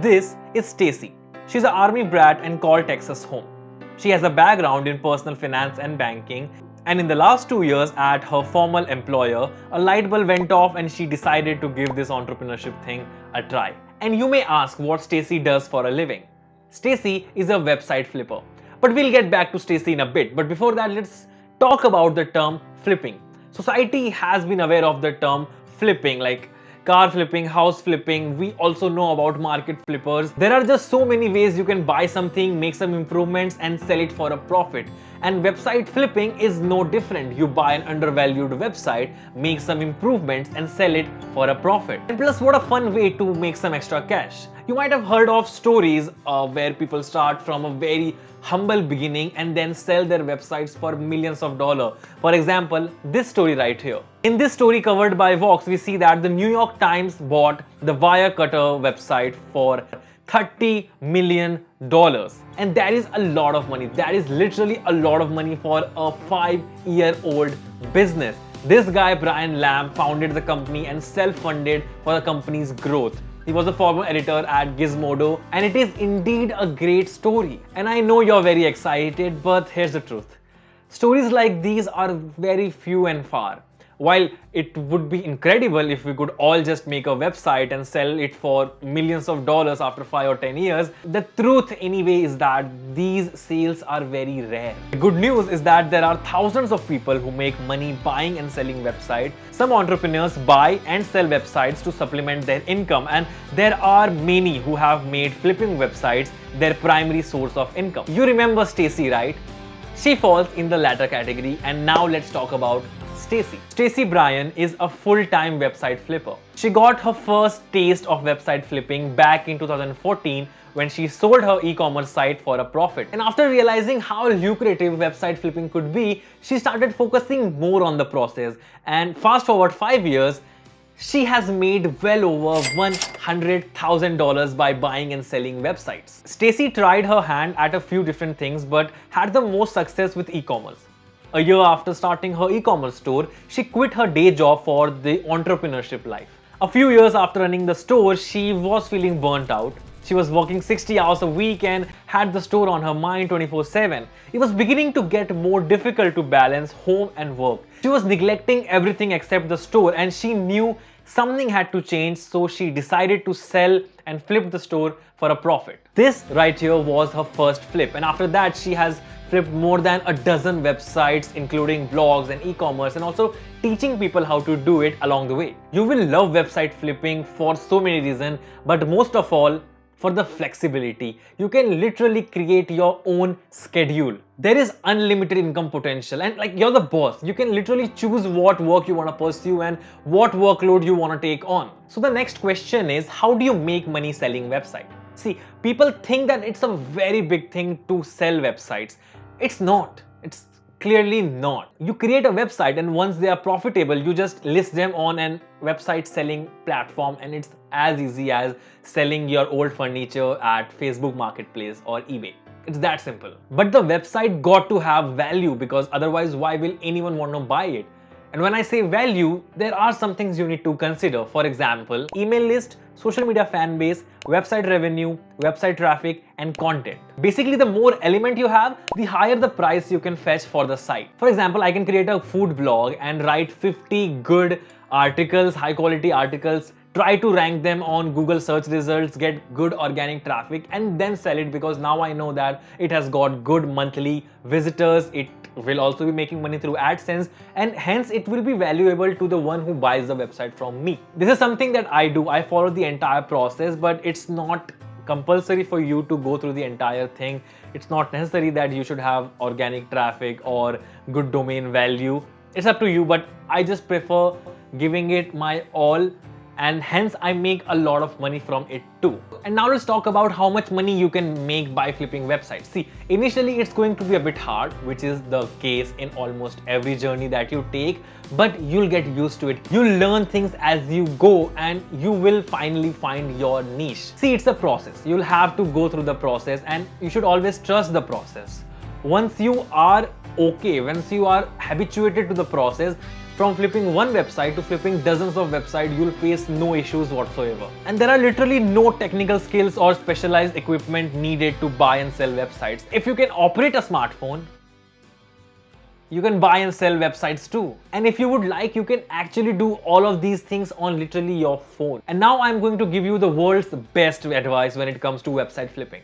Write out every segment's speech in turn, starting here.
This is Stacy. She's an army brat and called Texas home. She has a background in personal finance and banking, and in the last 2 years at her former employer, a light bulb went off and she decided to give this entrepreneurship thing a try. And you may ask what Stacy does for a living. Stacy is a website flipper. But we'll get back to Stacy in a bit. But before that, let's talk about the term flipping. Society has been aware of the term flipping, like car flipping, house flipping. We also know about market flippers. There are just so many ways you can buy something, make some improvements and sell it for a profit. And website flipping is no different. You buy an undervalued website, make some improvements and sell it for a profit. And plus, what a fun way to make some extra cash. You might have heard of stories where people start from a very humble beginning and then sell their websites for millions of dollars. For example, this story right here. In this story covered by Vox, we see that the New York Times bought the Wirecutter website for $30 million. And that is a lot of money. That is literally a lot of money for a 5-year-old business. This guy, Brian Lamb, founded the company and self-funded for the company's growth. He was a former editor at Gizmodo, and it is indeed a great story. And I know you're very excited, but here's the truth. Stories like these are very few and far. While it would be incredible if we could all just make a website and sell it for millions of dollars after 5 or 10 years, the truth anyway is that these sales are very rare. The good news is that there are thousands of people who make money buying and selling websites. Some entrepreneurs buy and sell websites to supplement their income, and there are many who have made flipping websites their primary source of income. You remember Stacy, right? She falls in the latter category, and now let's talk about Stacy. Stacy Bryan is a full-time website flipper. She got her first taste of website flipping back in 2014 when she sold her e-commerce site for a profit. And after realizing how lucrative website flipping could be, she started focusing more on the process. And fast forward 5 years, she has made well over $100,000 by buying and selling websites. Stacy tried her hand at a few different things but had the most success with e-commerce. A year after starting her e-commerce store, she quit her day job for the entrepreneurship life. A few years after running the store, she was feeling burnt out. She was working 60 hours a week and had the store on her mind 24/7. It was beginning to get more difficult to balance home and work. She was neglecting everything except the store, and she knew something had to change, so she decided to sell and flip the store for a profit. This right here was her first flip, and after that she has flipped more than a dozen websites, including blogs and e-commerce, and also teaching people how to do it along the way. You will love website flipping for so many reasons, but most of all, for the flexibility. You can literally create your own schedule. There is unlimited income potential, and like, you're the boss. You can literally choose what work you want to pursue and what workload you want to take on. So the next question is, how do you make money selling website? See, people think that it's a very big thing to sell websites. It's not. It's clearly not. You create a website, and once they are profitable, you just list them on an website selling platform, and it's as easy as selling your old furniture at Facebook Marketplace or eBay. It's that simple. But the website got to have value, because otherwise why will anyone want to buy it? And when I say value, there are some things you need to consider. For example, email list, social media fan base, website revenue, website traffic, and content. Basically, the more element you have, the higher the price you can fetch for the site. For example, I can create a food blog and write 50 good articles, high quality articles, try to rank them on Google search results, get good organic traffic, and then sell it, because now I know that it has got good monthly visitors. It will also be making money through AdSense, and hence it will be valuable to the one who buys the website from me. This is something that I do. I follow the entire process, but it's not compulsory for you to go through the entire thing. It's not necessary that you should have organic traffic or good domain value. It's up to you, but I just prefer giving it my all, and hence I make a lot of money from it too. And now let's talk about how much money you can make by flipping websites. See, initially it's going to be a bit hard, which is the case in almost every journey that you take, but you'll get used to it. You'll learn things as you go, and you will finally find your niche. See, it's a process. You'll have to go through the process, and you should always trust the process. Once you are okay, once you are habituated to the process, From flipping one website to flipping dozens of websites, you'll face no issues whatsoever. And there are literally no technical skills or specialized equipment needed to buy and sell websites. If you can operate a smartphone, you can buy and sell websites too. And if you would like, you can actually do all of these things on literally your phone. And now I'm going to give you the world's best advice when it comes to website flipping.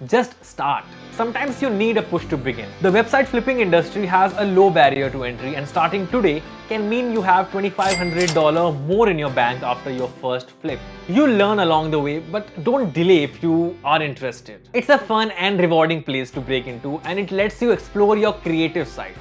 Just start. Sometimes you need a push to begin. The website flipping industry has a low barrier to entry, and starting today can mean you have $2,500 more in your bank after your first flip. You'll learn along the way, but don't delay if you are interested. It's a fun and rewarding place to break into, and it lets you explore your creative side.